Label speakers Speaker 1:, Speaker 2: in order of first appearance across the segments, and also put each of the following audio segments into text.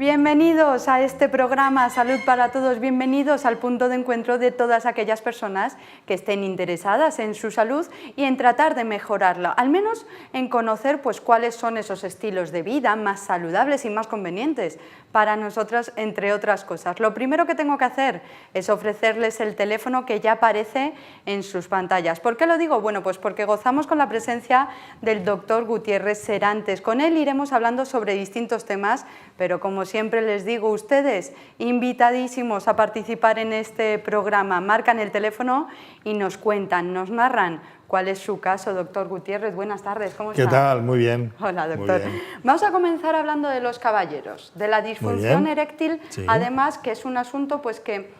Speaker 1: Bienvenidos a este programa Salud para Todos, bienvenidos al punto de encuentro de todas aquellas personas que estén interesadas en su salud y en tratar de mejorarla, al menos en conocer pues cuáles son esos estilos de vida más saludables y más convenientes para nosotras, entre otras cosas. Lo primero que tengo que hacer es ofrecerles el teléfono que ya aparece en sus pantallas. ¿Por qué lo digo? Bueno, pues porque gozamos con la presencia del doctor Gutiérrez Serantes. Con él iremos hablando sobre distintos temas, pero como siempre les digo, ustedes invitadísimos a participar en este programa. Marcan el teléfono y nos cuentan, nos narran cuál es su caso. Doctor Gutiérrez, buenas tardes, ¿cómo está?
Speaker 2: ¿Qué tal? Muy bien.
Speaker 1: Hola, doctor.
Speaker 2: Muy bien.
Speaker 1: Vamos a comenzar hablando de los caballeros, de la disfunción eréctil,
Speaker 2: Sí.
Speaker 1: además que es un asunto pues que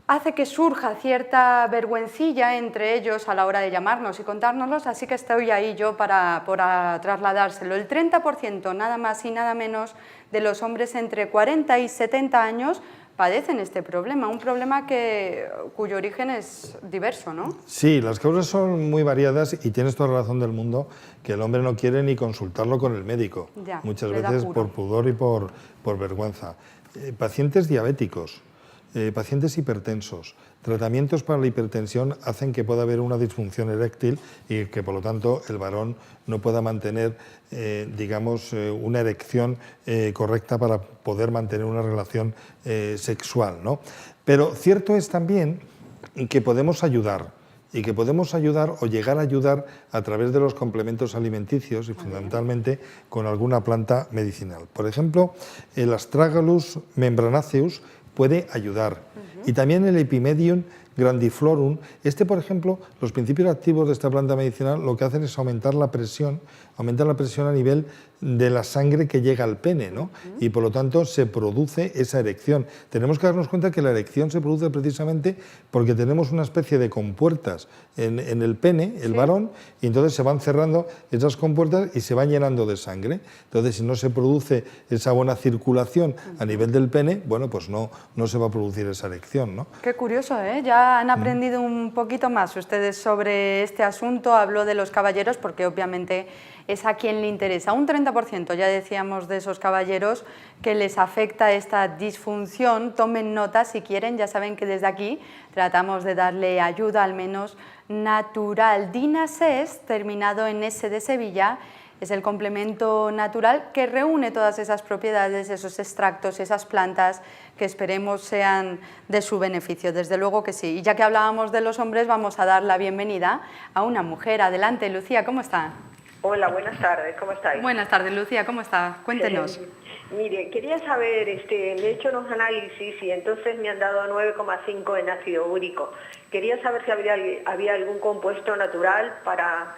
Speaker 1: hace que surja cierta vergüencilla entre ellos a la hora de llamarnos y contárnoslos, así que estoy ahí yo para trasladárselo. El 30%, nada más y nada menos, de los hombres entre 40 y 70 años padecen este problema, un problema cuyo origen es diverso, ¿no?
Speaker 2: Sí, las causas son muy variadas y tienes toda la razón del mundo que el hombre no quiere ni consultarlo con el médico,
Speaker 1: Ya,
Speaker 2: muchas
Speaker 1: le da
Speaker 2: veces
Speaker 1: apuro.
Speaker 2: por pudor y por vergüenza. Pacientes diabéticos, pacientes hipertensos, tratamientos para la hipertensión hacen que pueda haber una disfunción eréctil y que por lo tanto el varón no pueda mantener digamos, una erección correcta para poder mantener una relación sexual, ¿no? Pero cierto es también que podemos ayudar y que podemos ayudar o llegar a ayudar a través de los complementos alimenticios y fundamentalmente con alguna planta medicinal. Por ejemplo, el Astragalus membranaceus puede ayudar y también el Epimedium grandiflorum. Por ejemplo, los principios activos de esta planta medicinal lo que hacen es aumentar la presión a nivel de la sangre que llega al pene, ¿no? Y por lo tanto se produce esa erección. Tenemos que darnos cuenta que la erección se produce precisamente porque tenemos una especie de compuertas en el pene, el varón, y entonces se van cerrando esas compuertas y se van llenando de sangre. Entonces, si no se produce esa buena circulación a nivel del pene, bueno, pues no se va a producir esa erección, ¿no?
Speaker 1: Qué curioso, ¿eh? Ya han aprendido un poquito más ustedes sobre este asunto. Hablo de los caballeros porque obviamente es a quien le interesa. Un 30%, ya decíamos, de esos caballeros que les afecta esta disfunción. Tomen nota si quieren, ya saben que desde aquí tratamos de darle ayuda al menos natural. Dinasés, terminado en S de Sevilla, es el complemento natural que reúne todas esas propiedades, esos extractos, esas plantas que esperemos sean de su beneficio, desde luego que sí. Y ya que hablábamos de los hombres, vamos a dar la bienvenida a una mujer. Adelante, Lucía, ¿cómo está?
Speaker 3: Hola, buenas tardes, ¿cómo estáis?
Speaker 1: Buenas tardes, Lucía, ¿cómo está? Cuéntenos.
Speaker 3: Mire, quería saber, me he hecho unos análisis y entonces me han dado 9,5 en ácido úrico. Quería saber si había algún compuesto natural para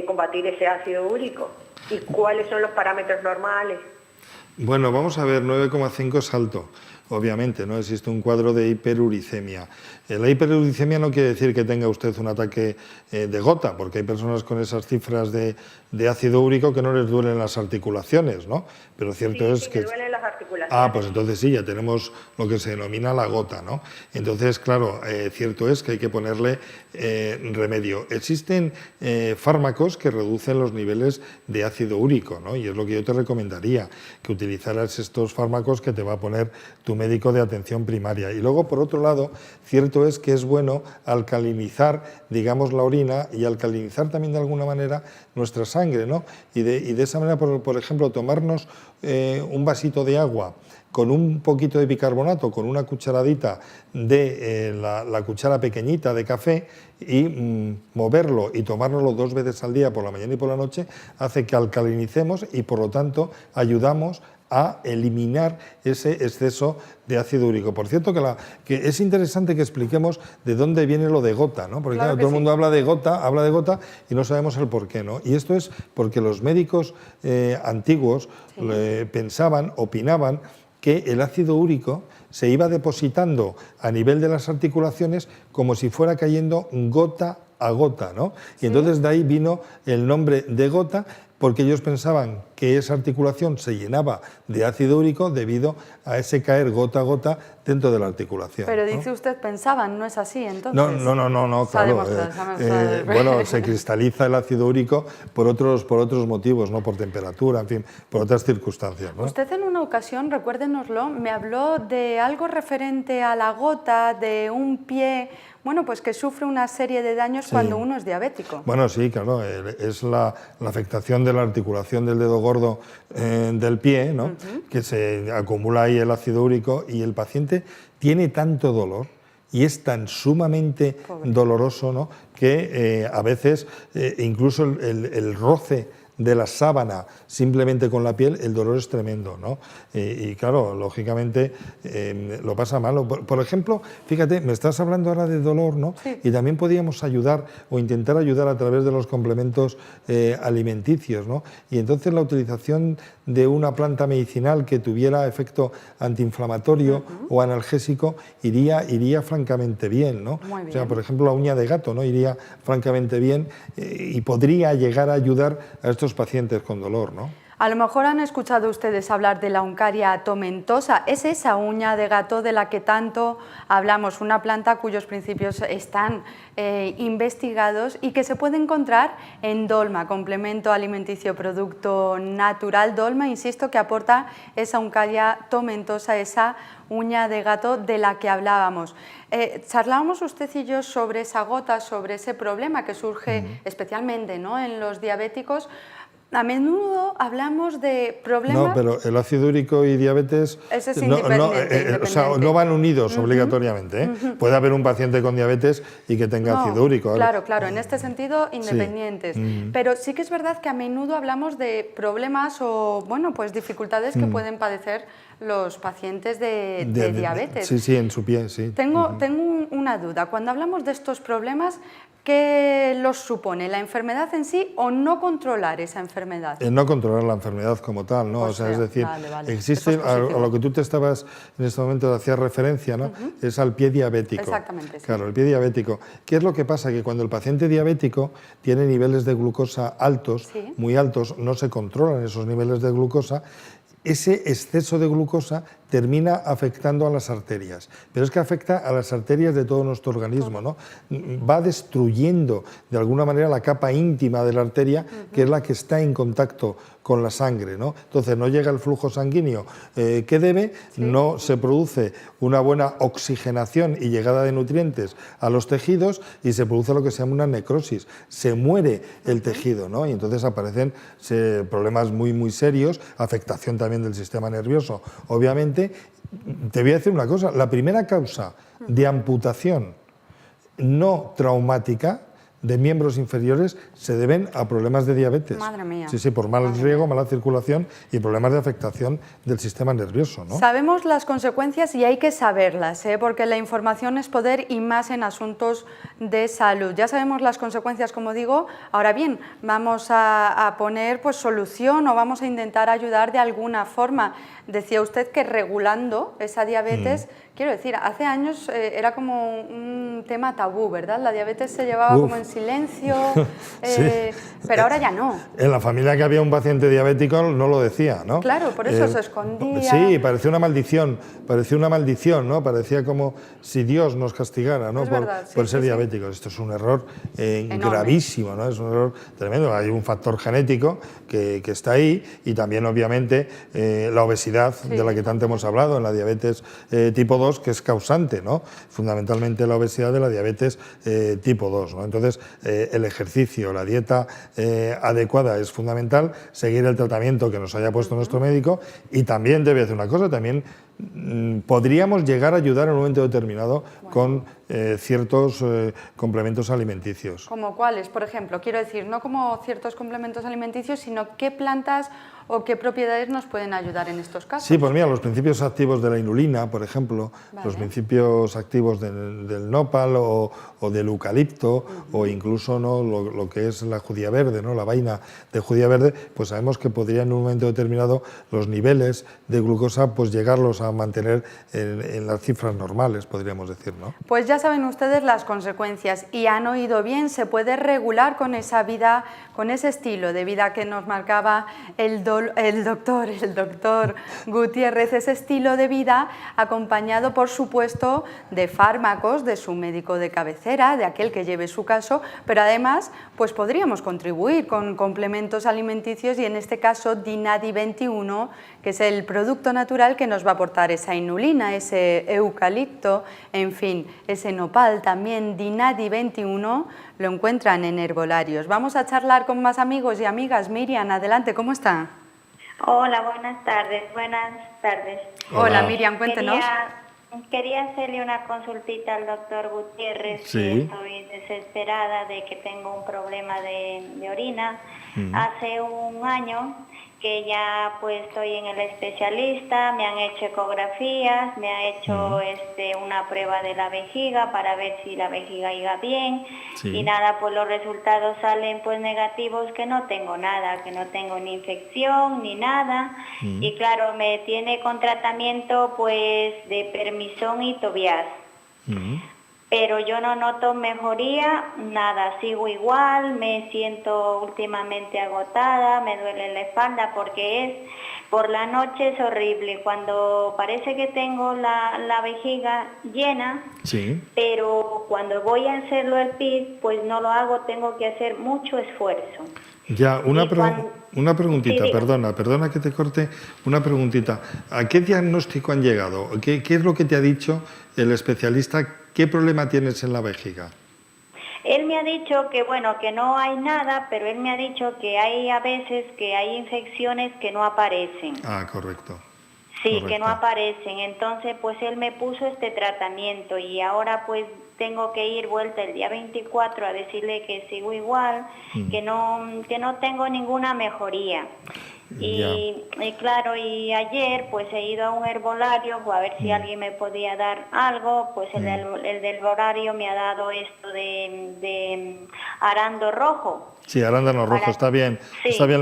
Speaker 3: combatir ese ácido úrico y cuáles son los parámetros normales.
Speaker 2: Bueno, vamos a ver, 9,5 es alto. Obviamente, no existe un cuadro de hiperuricemia. La hiperuricemia no quiere decir que tenga usted un ataque de gota, porque hay personas con esas cifras de ácido úrico que no les duelen las articulaciones, ¿no? Pero cierto es que...
Speaker 3: me duelen las articulaciones.
Speaker 2: Ah, pues entonces sí, ya tenemos lo que se denomina la gota, ¿no? Entonces, claro, cierto es que hay que ponerle remedio. Existen fármacos que reducen los niveles de ácido úrico, ¿no? Y es lo que yo te recomendaría, que utilizaras estos fármacos que te va a poner tu médico de atención primaria. Y luego, por otro lado, cierto es que es bueno alcalinizar, digamos, la orina y alcalinizar también de alguna manera nuestra sangre, ¿no? Y de esa manera, por ejemplo, tomarnos un vasito de agua con un poquito de bicarbonato, con una cucharadita de la cuchara pequeñita de café y moverlo y tomárnoslo 2 veces al día, por la mañana y por la noche, hace que alcalinicemos y por lo tanto ayudamos a eliminar ese exceso de ácido úrico. Por cierto, que es interesante que expliquemos de dónde viene lo de gota, ¿no? Porque claro, todo el mundo habla de gota y no sabemos el por qué, ¿no? Y esto es porque los médicos antiguos opinaban que el ácido úrico se iba depositando a nivel de las articulaciones como si fuera cayendo gota a gota, ¿no? Y entonces de ahí vino el nombre de gota, porque ellos pensaban que esa articulación se llenaba de ácido úrico debido a ese caer gota a gota dentro de la articulación.
Speaker 1: Pero
Speaker 2: ¿no?
Speaker 1: dice usted pensaban, ¿no es así entonces?
Speaker 2: No, claro. Bueno, se cristaliza el ácido úrico por otros motivos, no por temperatura, en fin, por otras circunstancias, ¿no?
Speaker 1: Usted en una ocasión, recuérdenoslo, me habló de algo referente a la gota de un pie, bueno, pues que sufre una serie de daños cuando uno es diabético.
Speaker 2: Bueno, sí, claro, es la afectación de la articulación del dedo gordo del pie, ¿no? Que se acumula ahí el ácido úrico y el paciente tiene tanto dolor y es tan sumamente doloroso, ¿no? Que a veces incluso el roce de la sábana simplemente con la piel, el dolor es tremendo, ¿no? Y claro, lógicamente lo pasa mal. Por ejemplo, fíjate, me estás hablando ahora de dolor, ¿no?
Speaker 1: Sí.
Speaker 2: Y también podríamos ayudar o intentar ayudar a través de los complementos alimenticios, ¿no? Y entonces la utilización de una planta medicinal que tuviera efecto antiinflamatorio o analgésico iría francamente bien, ¿no?
Speaker 1: Muy bien.
Speaker 2: O sea, por ejemplo, la uña de gato, ¿no? Iría francamente bien y podría llegar a ayudar a estos pacientes con dolor, ¿no?
Speaker 1: A lo mejor han escuchado ustedes hablar de la Uncaria tomentosa. Es esa uña de gato de la que tanto hablamos, una planta cuyos principios están investigados y que se puede encontrar en Dolma, complemento alimenticio producto natural Dolma, insisto, que aporta esa Uncaria tomentosa, esa uña de gato de la que hablábamos. Charlábamos usted y yo sobre esa gota, sobre ese problema que surge especialmente, ¿no?, en los diabéticos. A menudo hablamos de problemas...
Speaker 2: No, pero el ácido úrico y diabetes
Speaker 1: Ese es independiente.
Speaker 2: O sea, no van unidos obligatoriamente, ¿eh? Puede haber un paciente con diabetes y que tenga ácido úrico.
Speaker 1: Claro, en este sentido independientes. Pero sí que es verdad que a menudo hablamos de problemas o, bueno, pues dificultades que pueden padecer los pacientes de diabetes.
Speaker 2: Sí, en su pie, sí.
Speaker 1: Tengo una duda. Cuando hablamos de estos problemas, ¿qué los supone? ¿La enfermedad en sí o no controlar esa enfermedad?
Speaker 2: No controlar la enfermedad como tal, ¿no? O sea, es decir, existe, a lo que tú te estabas en este momento hacías referencia, ¿no? Es al pie diabético.
Speaker 1: Exactamente, sí.
Speaker 2: Claro, el pie diabético. ¿Qué es lo que pasa? Que cuando el paciente diabético tiene niveles de glucosa altos, muy altos, no se controlan esos niveles de glucosa, ese exceso de glucosa termina afectando a las arterias, pero es que afecta a las arterias de todo nuestro organismo, ¿no? Va destruyendo de alguna manera la capa íntima de la arteria, que es la que está en contacto con la sangre, ¿no? Entonces no llega el flujo sanguíneo que debe, no se produce una buena oxigenación y llegada de nutrientes a los tejidos y se produce lo que se llama una necrosis, se muere el tejido, ¿no? Y entonces aparecen problemas muy serios, afectación también del sistema nervioso, obviamente. Te voy a decir una cosa, la primera causa de amputación no traumática de miembros inferiores se deben a problemas de diabetes.
Speaker 1: Madre mía.
Speaker 2: Sí, por mal riego, mala circulación y problemas de afectación del sistema nervioso, ¿no?
Speaker 1: Sabemos las consecuencias y hay que saberlas, porque la información es poder y más en asuntos de salud. Ya sabemos las consecuencias, como digo. Ahora bien, vamos a poner pues solución o vamos a intentar ayudar de alguna forma. Decía usted que regulando esa diabetes, quiero decir, hace años era como un tema tabú, ¿verdad? La diabetes se llevaba como en silencio, pero ahora ya no.
Speaker 2: En la familia que había un paciente diabético no lo decía, ¿no?
Speaker 1: Claro, por eso se escondía.
Speaker 2: Sí, parecía una maldición, ¿no? Parecía como si Dios nos castigara, ¿no? Por ser diabéticos. Esto es un error gravísimo, ¿no? Es un error tremendo. Hay un factor genético que está ahí y también, obviamente, la obesidad de la que tanto hemos hablado, en la diabetes tipo 2, que es causante, ¿no? Fundamentalmente la obesidad de la diabetes tipo 2, ¿no? Entonces, el ejercicio, la dieta adecuada es fundamental, seguir el tratamiento que nos haya puesto nuestro médico y también, debe hacer una cosa, también podríamos llegar a ayudar en un momento determinado con ciertos complementos alimenticios.
Speaker 1: ¿Como cuáles, por ejemplo? Quiero decir, no como ciertos complementos alimenticios, sino qué plantas o qué propiedades nos pueden ayudar en estos casos.
Speaker 2: Sí, pues mira, los principios activos de la inulina, por ejemplo, los principios activos del nopal o del eucalipto, o incluso, ¿no?, lo que es la judía verde, ¿no?, la vaina de judía verde, pues sabemos que podría en un momento determinado los niveles de glucosa pues llegarlos a a mantener en las cifras normales, podríamos decir, ¿no?
Speaker 1: Pues ya saben ustedes las consecuencias y han oído bien, se puede regular con esa vida, con ese estilo de vida que nos marcaba el doctor Gutiérrez, ese estilo de vida acompañado, por supuesto, de fármacos, de su médico de cabecera, de aquel que lleve su caso, pero además pues podríamos contribuir con complementos alimenticios y en este caso Dinadi 21, que es el producto natural que nos va a aportar esa inulina, ese eucalipto, en fin, ese nopal también. Dinadi 21 lo encuentran en herbolarios. Vamos a charlar con más amigos y amigas. Miriam, adelante, ¿cómo está?
Speaker 4: Hola, buenas tardes. Buenas tardes.
Speaker 1: Hola Miriam, cuéntenos.
Speaker 4: Quería hacerle una consultita al doctor Gutiérrez.
Speaker 2: Sí.
Speaker 4: Estoy desesperada de que tengo un problema de orina. Hace un año que ya pues estoy en el especialista, me han hecho ecografías, me ha hecho una prueba de la vejiga para ver si la vejiga iba bien, y nada, pues los resultados salen pues negativos, que no tengo nada, que no tengo ni infección ni nada, y claro, me tiene con tratamiento pues de Permisón y Tobias. Pero yo no noto mejoría, nada, sigo igual, me siento últimamente agotada, me duele la espalda porque por la noche es horrible, cuando parece que tengo la vejiga llena, pero cuando voy a hacerlo el pis, pues no lo hago, tengo que hacer mucho esfuerzo.
Speaker 2: Ya, una preguntita,
Speaker 4: Sí,
Speaker 2: perdona que te corte, una preguntita. ¿A qué diagnóstico han llegado? ¿Qué es lo que te ha dicho el especialista? ¿Qué problema tienes en la vejiga?
Speaker 4: Él me ha dicho que bueno, que no hay nada, pero él me ha dicho que hay a veces que hay infecciones que no aparecen.
Speaker 2: Ah, correcto.
Speaker 4: Sí,
Speaker 2: correcto.
Speaker 4: que no aparecen. Entonces, pues él me puso este tratamiento y ahora pues tengo que ir vuelta el día 24 a decirle que sigo igual, que no tengo ninguna mejoría. Y claro, y ayer pues he ido a un herbolario pues, a ver si alguien me podía dar algo, pues el del herbolario me ha dado esto de arándano rojo.
Speaker 2: Sí, arándano rojo, está bien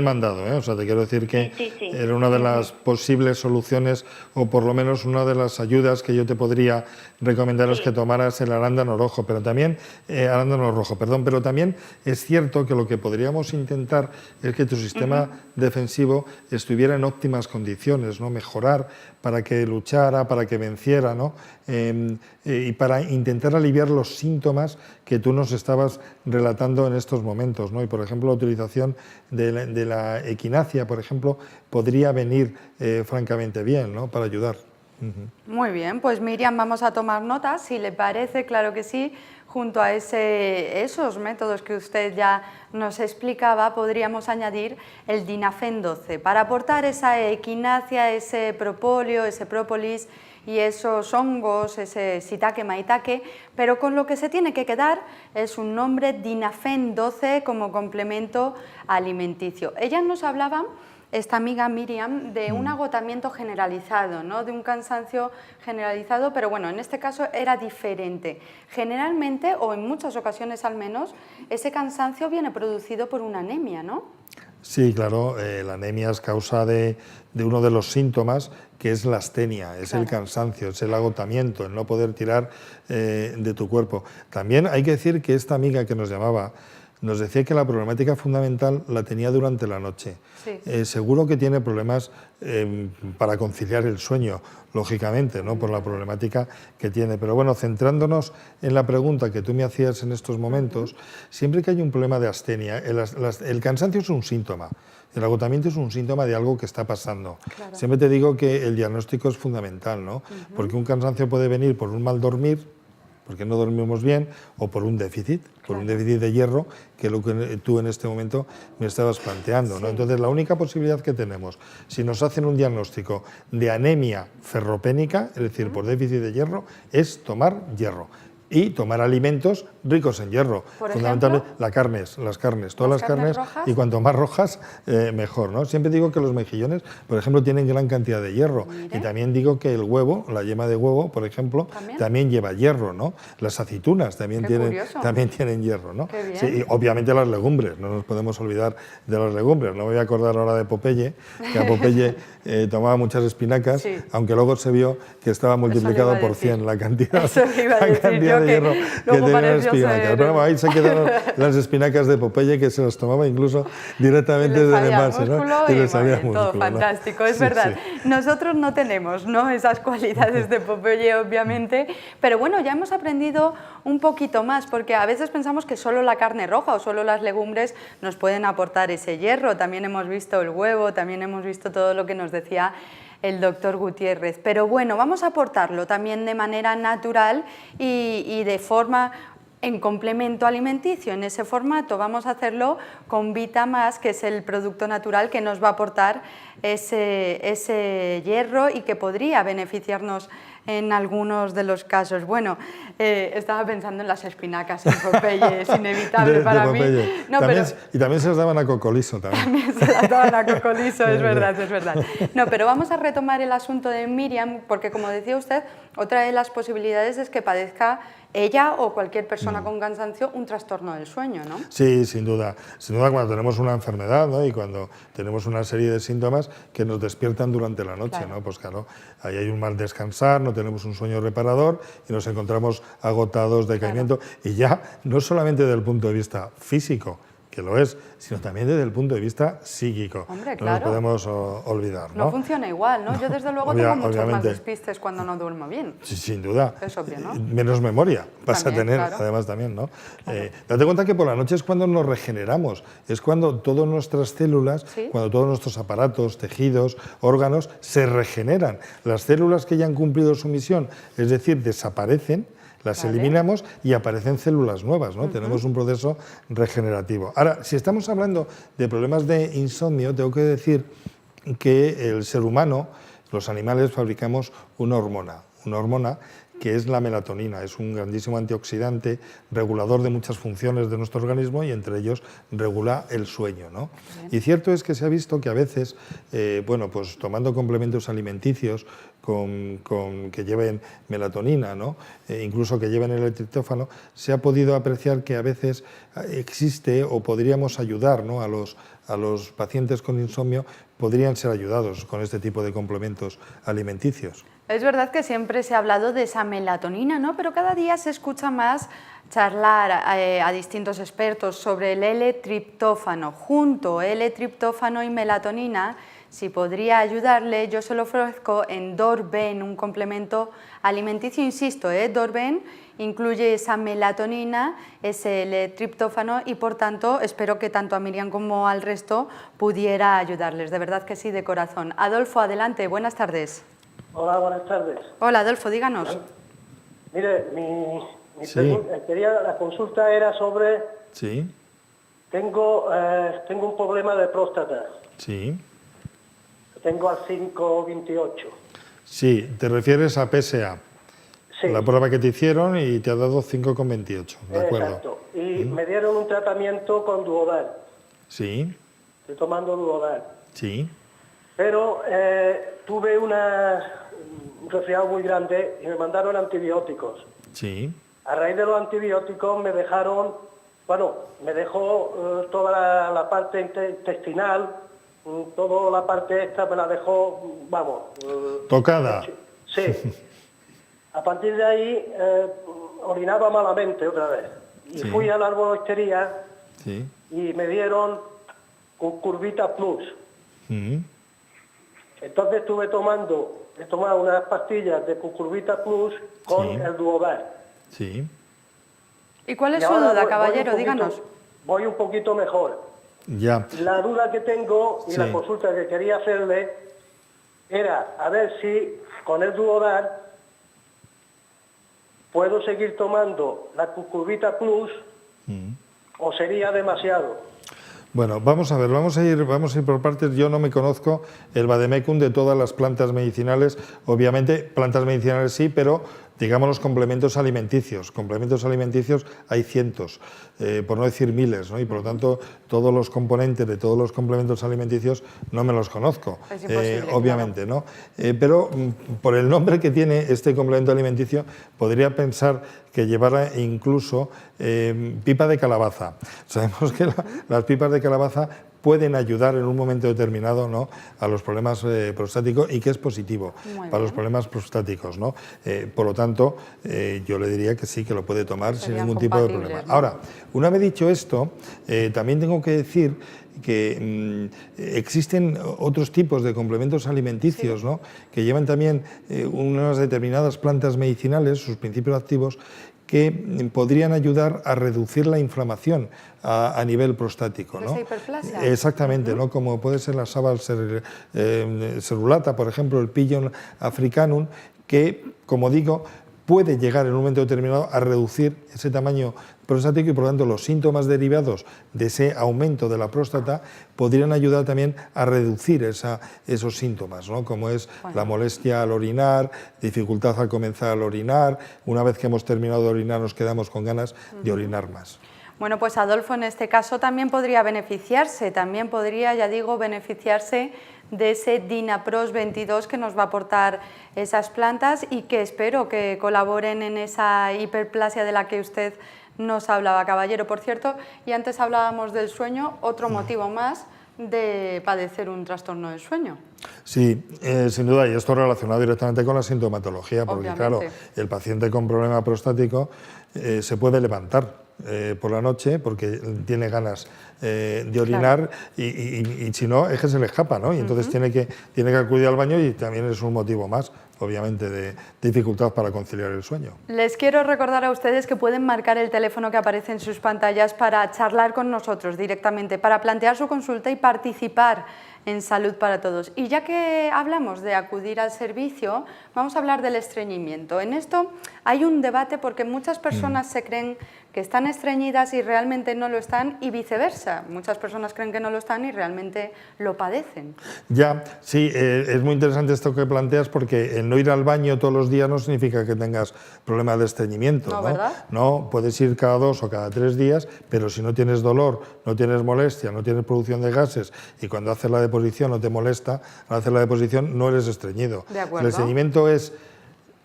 Speaker 2: mandado, ¿eh? O sea, te quiero decir que era una de las posibles soluciones, o por lo menos una de las ayudas que yo te podría recomendar es que tomaras el arándano rojo, pero también pero también es cierto que lo que podríamos intentar es que tu sistema defensivo estuviera en óptimas condiciones, ¿no? Mejorar para que luchara, para que venciera, ¿no? Y para intentar aliviar los síntomas que tú nos estabas relatando en estos momentos, ¿no? Y por ejemplo, la utilización de la equinacia, por ejemplo, podría venir francamente bien, ¿no? Para ayudar.
Speaker 1: Muy bien, pues Miriam, vamos a tomar notas, si le parece, claro que sí. Junto a esos métodos que usted ya nos explicaba, podríamos añadir el Dinafen 12 para aportar esa equinacia, ese propóleo, ese própolis y esos hongos, ese shiitake, maitake, pero con lo que se tiene que quedar es un nombre Dinafen 12 como complemento alimenticio. Ella nos hablaba, esta amiga Miriam, de un agotamiento generalizado, ¿no? De un cansancio generalizado, pero bueno, en este caso era diferente. Generalmente, o en muchas ocasiones al menos, ese cansancio viene producido por una anemia, ¿no?
Speaker 2: Sí, claro, la anemia es causa de uno de los síntomas, que es la astenia, es el cansancio, es el agotamiento, el no poder tirar de tu cuerpo. También hay que decir que esta amiga que nos llamaba nos decía que la problemática fundamental la tenía durante la noche. Sí. Seguro que tiene problemas para conciliar el sueño, lógicamente, ¿no? Por la problemática que tiene. Pero bueno, centrándonos en la pregunta que tú me hacías en estos momentos, siempre que hay un problema de astenia, el cansancio es un síntoma. El agotamiento es un síntoma de algo que está pasando. Claro. Siempre te digo que el diagnóstico es fundamental, ¿no? Porque un cansancio puede venir por un mal dormir, porque no dormimos bien, o por un déficit, un déficit de hierro, que es lo que tú en este momento me estabas planteando, ¿no? Entonces, la única posibilidad que tenemos, si nos hacen un diagnóstico de anemia ferropénica, es decir, por déficit de hierro, es tomar hierro. y tomar alimentos ricos en hierro.
Speaker 1: Por
Speaker 2: Fundamentalmente
Speaker 1: ejemplo,
Speaker 2: las carnes, todas las carnes
Speaker 1: rojas.
Speaker 2: y cuanto más rojas, mejor, ¿no? Siempre digo que los mejillones, por ejemplo, tienen gran cantidad de hierro.
Speaker 1: Mire.
Speaker 2: Y también digo que el huevo, la yema de huevo, por ejemplo, también lleva hierro, ¿no? Las aceitunas también tienen hierro, ¿no?
Speaker 1: Qué bien.
Speaker 2: Sí, y obviamente las legumbres, no nos podemos olvidar de las legumbres. No me voy a acordar ahora de Popeye, que a Popeye tomaba muchas espinacas,
Speaker 1: Sí.
Speaker 2: aunque luego se vio que estaba multiplicado por 100 la cantidad,
Speaker 1: Eso iba a decir yo,
Speaker 2: de
Speaker 1: que
Speaker 2: hierro que
Speaker 1: luego
Speaker 2: tenían las
Speaker 1: pareció
Speaker 2: espinacas.
Speaker 1: ser-
Speaker 2: Pero bueno, ahí se quedaron las espinacas de Popeye, que se las tomaba incluso directamente
Speaker 1: Le
Speaker 2: del
Speaker 1: salía
Speaker 2: envase, ¿no?
Speaker 1: músculo
Speaker 2: Y
Speaker 1: y
Speaker 2: le salía
Speaker 1: vale, todo
Speaker 2: músculo, ¿no?
Speaker 1: fantástico, es
Speaker 2: Sí,
Speaker 1: verdad.
Speaker 2: sí.
Speaker 1: Nosotros no tenemos, ¿no?, esas cualidades de Popeye, obviamente, pero bueno, ya hemos aprendido un poquito más, porque a veces pensamos que solo la carne roja o solo las legumbres nos pueden aportar ese hierro. También hemos visto el huevo, también hemos visto todo lo que nos decía el doctor Gutiérrez. Pero bueno, vamos a aportarlo también de manera natural y de forma en complemento alimenticio. En ese formato vamos a hacerlo con Vitamas, que es el producto natural que nos va a aportar ese hierro y que podría beneficiarnos en algunos de los casos. Bueno, estaba pensando en las espinacas en Popeye, es inevitable para mí. No,
Speaker 2: también,
Speaker 1: pero
Speaker 2: y también se las daban a Cocolizo. También.
Speaker 1: se las daban a Cocolizo, es verdad, es verdad. No, pero vamos a retomar el asunto de Miriam, porque como decía usted, otra de las posibilidades es que padezca ella o cualquier persona con cansancio un trastorno del sueño, ¿no?
Speaker 2: Sí, sin duda. Sin duda cuando tenemos una enfermedad, ¿no?, y cuando tenemos una serie de síntomas que nos despiertan durante la noche,
Speaker 1: Claro.
Speaker 2: ¿no? Pues claro, ahí hay un mal descansar, no tenemos un sueño reparador y nos encontramos agotados, decaimiento, y ya no solamente desde el punto de vista físico, que lo es, sino también desde el punto de vista psíquico.
Speaker 1: Hombre,
Speaker 2: no
Speaker 1: claro.
Speaker 2: nos podemos olvidar, ¿no?
Speaker 1: No funciona igual, ¿no? Yo desde luego tengo muchos más
Speaker 2: obviamente.
Speaker 1: despistes cuando no duermo bien.
Speaker 2: Sí, sin duda.
Speaker 1: Es obvio, ¿no?
Speaker 2: Menos memoria vas
Speaker 1: También,
Speaker 2: a tener,
Speaker 1: claro.
Speaker 2: además también, ¿no? Date cuenta que por la noche es cuando nos regeneramos, es cuando todas nuestras células,
Speaker 1: Sí.
Speaker 2: cuando todos nuestros aparatos, tejidos, órganos se regeneran. Las células que ya han cumplido su misión, es decir, desaparecen, las
Speaker 1: Vale.
Speaker 2: eliminamos y aparecen células nuevas, ¿no? Tenemos un proceso regenerativo. Ahora, si estamos hablando de problemas de insomnio, tengo que decir que el ser humano, los animales, fabricamos una hormona que es la melatonina. Es un grandísimo antioxidante, regulador de muchas funciones de nuestro organismo y entre ellos regula el sueño, ¿no? Y cierto es que se ha visto que a veces, bueno, pues tomando complementos alimenticios que lleven melatonina, ¿no? Incluso que lleven el triptófano, se ha podido apreciar que a veces existe o podríamos ayudar, ¿no?, a los pacientes con insomnio, podrían ser ayudados con este tipo de complementos alimenticios.
Speaker 1: Es verdad que siempre se ha hablado de esa melatonina, ¿no? Pero cada día se escucha más charlar a distintos expertos sobre el L-triptófano. Junto L-triptófano y melatonina, si podría ayudarle, yo se lo ofrezco en Dorben, un complemento alimenticio, insisto, Dorben incluye esa melatonina, ese L-triptófano y por tanto espero que tanto a Miriam como al resto pudiera ayudarles. De verdad que sí, de corazón. Adolfo, adelante, buenas tardes.
Speaker 5: Hola, buenas tardes.
Speaker 1: Hola, Adolfo, díganos.
Speaker 5: Mire,
Speaker 2: Sí.
Speaker 5: la consulta era sobre,
Speaker 2: Sí,
Speaker 5: tengo un problema de próstata,
Speaker 2: sí.
Speaker 5: tengo al 5,28.
Speaker 2: Sí, te refieres a PSA,
Speaker 5: Sí,
Speaker 2: la prueba que te hicieron y te ha dado 5,28, ¿de acuerdo?
Speaker 5: exacto. Y me dieron un tratamiento con Duodal,
Speaker 2: Sí,
Speaker 5: estoy tomando Duodal.
Speaker 2: sí,
Speaker 5: Pero tuve un resfriado muy grande y me mandaron antibióticos.
Speaker 2: sí,
Speaker 5: A raíz de los antibióticos me dejó toda la parte intestinal, toda la parte esta me la dejó, vamos.
Speaker 2: tocada.
Speaker 5: Sí. A partir de ahí orinaba malamente otra vez. Y
Speaker 2: Sí.
Speaker 5: fui a la arboristería
Speaker 2: Sí.
Speaker 5: y me dieron Cucurbita Plus.
Speaker 2: Mm.
Speaker 5: Entonces he tomado unas pastillas de Cucurbita Plus con
Speaker 2: Sí.
Speaker 5: el Duodal.
Speaker 2: Sí.
Speaker 1: ¿Y cuál es
Speaker 5: Y
Speaker 1: su
Speaker 5: ahora
Speaker 1: duda,
Speaker 5: voy
Speaker 1: caballero?
Speaker 5: un poquito-
Speaker 1: Díganos.
Speaker 5: Voy un poquito mejor.
Speaker 2: Ya.
Speaker 5: La duda que tengo y
Speaker 2: Sí.
Speaker 5: la consulta que quería hacerle era a ver si con el Duodal puedo seguir tomando la Cucurbita Plus o sería demasiado.
Speaker 2: Bueno, vamos a ver, vamos a ir por partes. Yo no me conozco el vademecum de todas las plantas medicinales. Obviamente, plantas medicinales sí, pero digamos, los complementos alimenticios. Complementos alimenticios hay cientos, por no decir miles, ¿no? Y por lo tanto todos los componentes de todos los complementos alimenticios no me los conozco,
Speaker 1: es imposible,
Speaker 2: obviamente, ¿no? Pero por el nombre que tiene este complemento alimenticio podría pensar que llevara incluso pipa de calabaza. Sabemos que las pipas de calabaza pueden ayudar en un momento determinado, ¿no?, a los problemas prostáticos, y que es positivo para los problemas prostáticos, ¿no? Por lo tanto, yo le diría que sí, que lo puede tomar sin ningún tipo de problema.
Speaker 1: ¿no?
Speaker 2: Ahora, una vez dicho esto, también tengo que decir que existen otros tipos de complementos alimenticios, ¿no?, que llevan también unas determinadas plantas medicinales, sus principios activos, que podrían ayudar a reducir la inflamación a nivel prostático, ¿no?
Speaker 1: ¿Esa hiperplasia?
Speaker 2: Exactamente, ¿no? Como puede ser la Sabal cerulata, por ejemplo, el Pigeon africanum, que, como digo, puede llegar en un momento determinado a reducir ese tamaño prostático, y por lo tanto los síntomas derivados de ese aumento de la próstata podrían ayudar también a reducir esos síntomas, ¿no?, como es la molestia al orinar, dificultad al comenzar al orinar, una vez que hemos terminado de orinar nos quedamos con ganas de orinar más.
Speaker 1: Bueno, pues Adolfo en este caso también podría beneficiarse, ya digo, beneficiarse de ese Dinapros 22 que nos va a aportar esas plantas, y que espero que colaboren en esa hiperplasia de la que usted nos hablaba, caballero. Por cierto, y antes hablábamos del sueño, otro motivo más de padecer un trastorno del sueño.
Speaker 2: Sí, sin duda, y esto relacionado directamente con la sintomatología, porque
Speaker 1: Obviamente.
Speaker 2: claro, el paciente con problema prostático se puede levantar por la noche porque tiene ganas de orinar, y si no, es que se le escapa, ¿no? Y entonces tiene que acudir al baño, y también es un motivo más, obviamente, de dificultad para conciliar el sueño.
Speaker 1: Les quiero recordar a ustedes que pueden marcar el teléfono que aparece en sus pantallas para charlar con nosotros directamente, para plantear su consulta y participar en Salud para Todos. Y ya que hablamos de acudir al servicio, vamos a hablar del estreñimiento. En esto hay un debate porque muchas personas se creen que están estreñidas y realmente no lo están, y viceversa. Muchas personas creen que no lo están y realmente lo padecen.
Speaker 2: Ya, sí, es muy interesante esto que planteas, porque el no ir al baño todos los días no significa que tengas problemas de estreñimiento,
Speaker 1: No,
Speaker 2: ¿no?
Speaker 1: ¿verdad?
Speaker 2: No, puedes ir cada 2 o cada 3 días, pero si no tienes dolor, no tienes molestia, no tienes producción de gases, y cuando haces la deposición no te molesta, al hacer la deposición no eres estreñido.
Speaker 1: De acuerdo.
Speaker 2: El estreñimiento es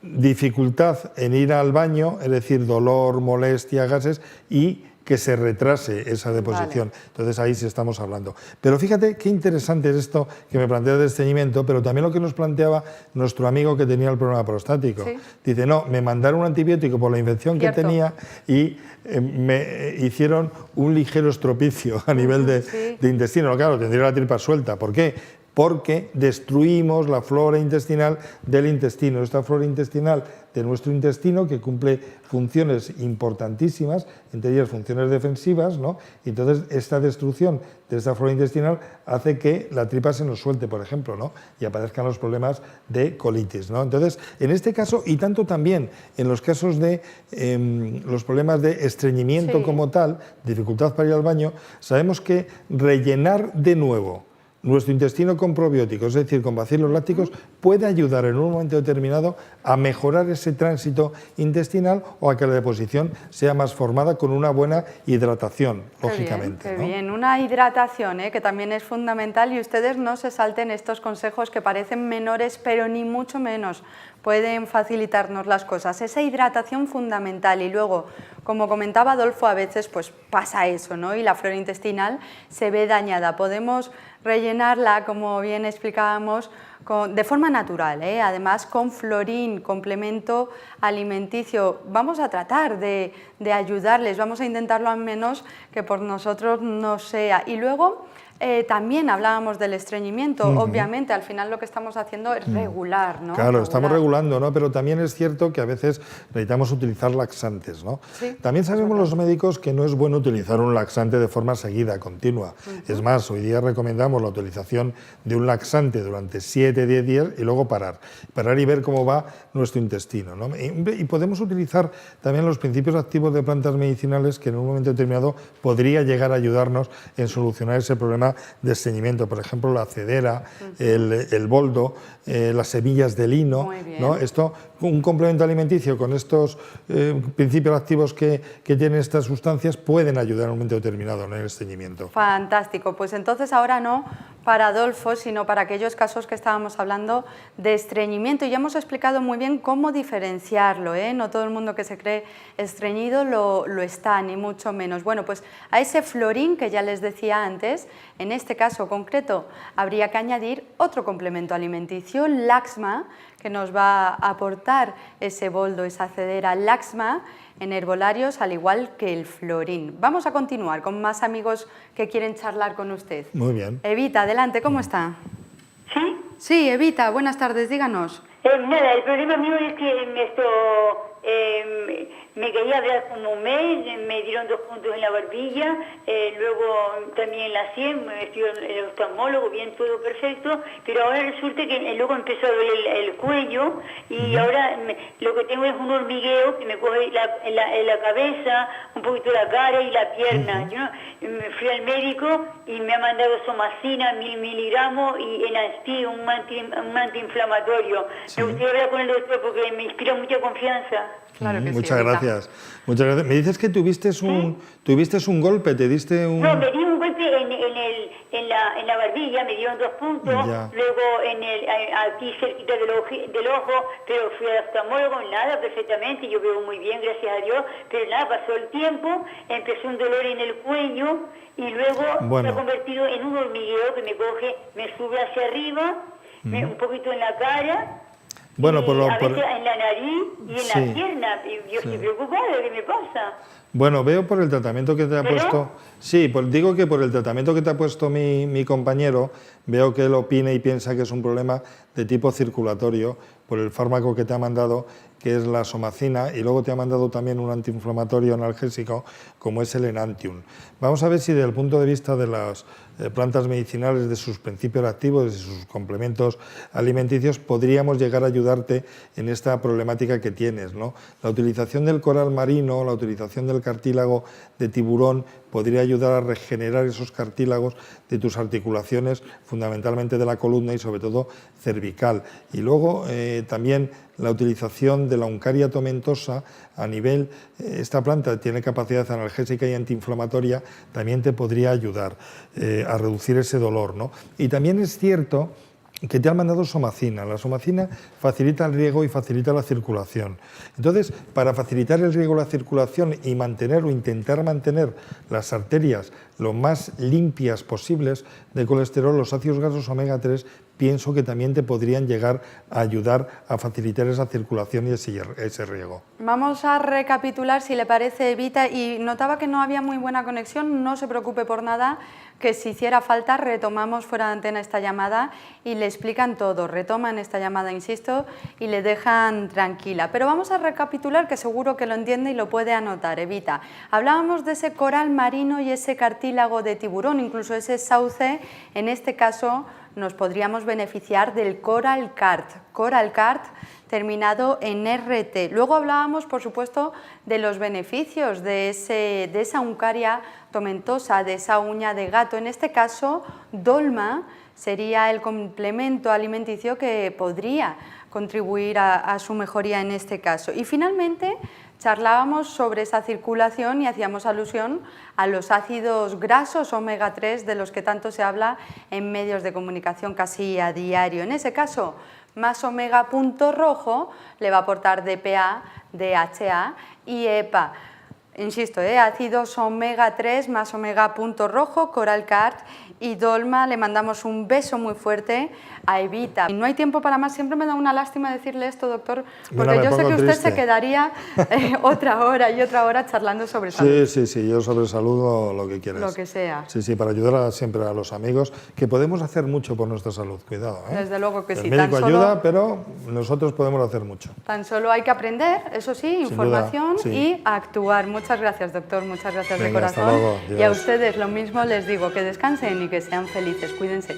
Speaker 2: dificultad en ir al baño, es decir, dolor, molestia, gases, y que se retrase esa deposición.
Speaker 1: Vale.
Speaker 2: Entonces ahí sí estamos hablando. Pero fíjate qué interesante es esto que me plantea de estreñimiento, pero también lo que nos planteaba nuestro amigo que tenía el problema prostático.
Speaker 1: Sí.
Speaker 2: Dice, no, me mandaron un antibiótico por la infección
Speaker 1: Cierto.
Speaker 2: que tenía, y me hicieron un ligero estropicio a nivel de intestino. Claro, tendría la tripa suelta. ¿Por qué? Porque destruimos la flora intestinal del intestino. Esta flora intestinal de nuestro intestino, que cumple funciones importantísimas, entre ellas funciones defensivas, ¿no? Y entonces esta destrucción de esta flora intestinal hace que la tripa se nos suelte, por ejemplo, ¿no?, y aparezcan los problemas de colitis, ¿no? Entonces, en este caso, y tanto también en los casos de los problemas de estreñimiento como tal, dificultad para ir al baño, sabemos que rellenar de nuevo nuestro intestino con probióticos, es decir, con bacilos lácticos, puede ayudar en un momento determinado a mejorar ese tránsito intestinal, o a que la deposición sea más formada con una buena hidratación, lógicamente.
Speaker 1: Qué
Speaker 2: ¿no?
Speaker 1: bien, una hidratación, que también es fundamental, y ustedes no se salten estos consejos que parecen menores, pero ni mucho menos pueden facilitarnos las cosas. Esa hidratación fundamental, y luego, como comentaba Adolfo, a veces pues pasa eso, ¿no?, y la flora intestinal se ve dañada. Podemos rellenarla, como bien explicábamos, de forma natural, además con Florín, complemento alimenticio. Vamos a tratar de ayudarles, vamos a intentarlo al menos que por nosotros no sea. Y luego también hablábamos del estreñimiento, obviamente al final lo que estamos haciendo es regular, ¿no?
Speaker 2: Claro, estamos regulando, ¿no? Pero también es cierto que a veces necesitamos utilizar laxantes, ¿no?
Speaker 1: Sí,
Speaker 2: también sabemos los médicos que no es bueno utilizar un laxante de forma seguida, continua. Es más, hoy día recomendamos la utilización de un laxante durante 7-10 días y luego parar y ver cómo va nuestro intestino, ¿no? Y podemos utilizar también los principios activos de plantas medicinales, que en un momento determinado podría llegar a ayudarnos en solucionar ese problema fórmula de estreñimiento, por ejemplo, la cedera, el boldo, las semillas de lino, ¿no? Esto, un complemento alimenticio con estos principios activos que tienen estas sustancias pueden ayudar en un momento determinado en el estreñimiento.
Speaker 1: Fantástico, pues entonces ahora no para Adolfo, sino para aquellos casos que estábamos hablando de estreñimiento. Y ya hemos explicado muy bien cómo diferenciarlo, ¿eh? No todo el mundo que se cree estreñido lo está, ni mucho menos. Bueno, pues a ese florín que ya les decía antes, en este caso concreto habría que añadir otro complemento alimenticio, Laxma, que nos va a aportar ese boldo, esa cedera Laxma en herbolarios, al igual que el florín. Vamos a continuar con más amigos que quieren charlar con usted.
Speaker 2: Muy bien.
Speaker 1: Evita, adelante, ¿cómo está?
Speaker 6: ¿Sí?
Speaker 1: Sí, Evita, buenas tardes, díganos.
Speaker 6: Nada, el problema mío es que me quería hablar como un mes, me dieron 2 puntos en la barbilla, luego también en la sien, me estudió el oftalmólogo, bien, todo perfecto, pero ahora resulta que luego empezó a doler el cuello y ahora lo que tengo es un hormigueo que me coge la cabeza, un poquito la cara y la pierna. Yo me fui al médico y me ha mandado somacina, 1000 miligramos y Enastin, un antiinflamatorio.
Speaker 2: Sí.
Speaker 6: Me gustaría hablar con el doctor porque me inspira mucha confianza.
Speaker 1: Claro que sí,
Speaker 2: Muchas
Speaker 1: Evita.
Speaker 2: gracias. Muchas gracias. Me dices que tuviste un golpe, te diste un...
Speaker 6: No, me di un golpe en la barbilla, me dieron 2 puntos,
Speaker 2: Ya.
Speaker 6: luego aquí cerquita del ojo, pero fui al oftalmólogo, nada, perfectamente, yo veo muy bien, gracias a Dios, pero nada, pasó el tiempo, empezó un dolor en el cuello y luego se ha convertido en un hormigueo que me coge, me sube hacia arriba, un poquito en la cara.
Speaker 2: Bueno,
Speaker 6: y a veces en la nariz y en la pierna. Yo estoy preocupada, ¿qué me pasa?
Speaker 2: Bueno, veo por el tratamiento que te ha
Speaker 6: ¿Pero?
Speaker 2: puesto... Sí, pues digo que por el tratamiento que te ha puesto mi compañero, veo que él opina y piensa que es un problema de tipo circulatorio por el fármaco que te ha mandado, que es la somacina, y luego te ha mandado también un antiinflamatorio analgésico, como es el Enantium. Vamos a ver si desde el punto de vista de las plantas medicinales, de sus principios activos, de sus complementos alimenticios, podríamos llegar a ayudarte en esta problemática que tienes, ¿no? La utilización del coral marino, la utilización del cartílago de tiburón podría ayudar a regenerar esos cartílagos de tus articulaciones, fundamentalmente de la columna y sobre todo cervical. Y luego también la utilización de la Uncaria tomentosa a nivel, esta planta tiene capacidad analgésica y antiinflamatoria, también te podría ayudar a reducir ese dolor, ¿no? Y también es cierto que te han mandado somacina. La somacina facilita el riego y facilita la circulación. Entonces, para facilitar el riego y la circulación y mantener o intentar mantener las arterias lo más limpias posibles de colesterol, los ácidos grasos omega 3 pienso que también te podrían llegar a ayudar a facilitar esa circulación y ese riego.
Speaker 1: Vamos a recapitular, si le parece, Evita, y notaba que no había muy buena conexión, no se preocupe por nada, que si hiciera falta retomamos fuera de antena esta llamada y le explican todo, retoman esta llamada, insisto, y le dejan tranquila. Pero vamos a recapitular, que seguro que lo entiende y lo puede anotar, Evita. Hablábamos de ese coral marino y ese cartílago de tiburón, incluso ese sauce, en este caso nos podríamos beneficiar del Coral Cart terminado en RT. Luego hablábamos, por supuesto, de los beneficios de esa Uncaria tomentosa, de esa uña de gato. En este caso, Dolma sería el complemento alimenticio que podría contribuir a su mejoría en este caso. Y finalmente, charlábamos sobre esa circulación y hacíamos alusión a los ácidos grasos omega 3 de los que tanto se habla en medios de comunicación casi a diario. En ese caso, más omega punto rojo le va a aportar DPA, DHA y EPA. Insisto, ácidos omega 3 más omega punto rojo, Coral Cart y Dolma. Le mandamos un beso muy fuerte a Evita. Y no hay tiempo para más, siempre me da una lástima decirle esto, doctor, porque yo sé que usted se quedaría otra hora y otra hora charlando sobre salud.
Speaker 2: Sí, yo sobre salud lo que quieras.
Speaker 1: Lo que sea.
Speaker 2: Sí, para ayudar siempre a los amigos, que podemos hacer mucho por nuestra salud, cuidado.
Speaker 1: Desde luego que sí.
Speaker 2: El médico ayuda, pero nosotros podemos hacer mucho.
Speaker 1: Tan solo hay que aprender, eso sí, información
Speaker 2: duda, sí.
Speaker 1: Y actuar. Muchas gracias, doctor, muchas gracias.
Speaker 2: Venga,
Speaker 1: de corazón.
Speaker 2: hasta luego.
Speaker 1: Y a ustedes lo mismo les digo, que descansen y que sean felices. Cuídense.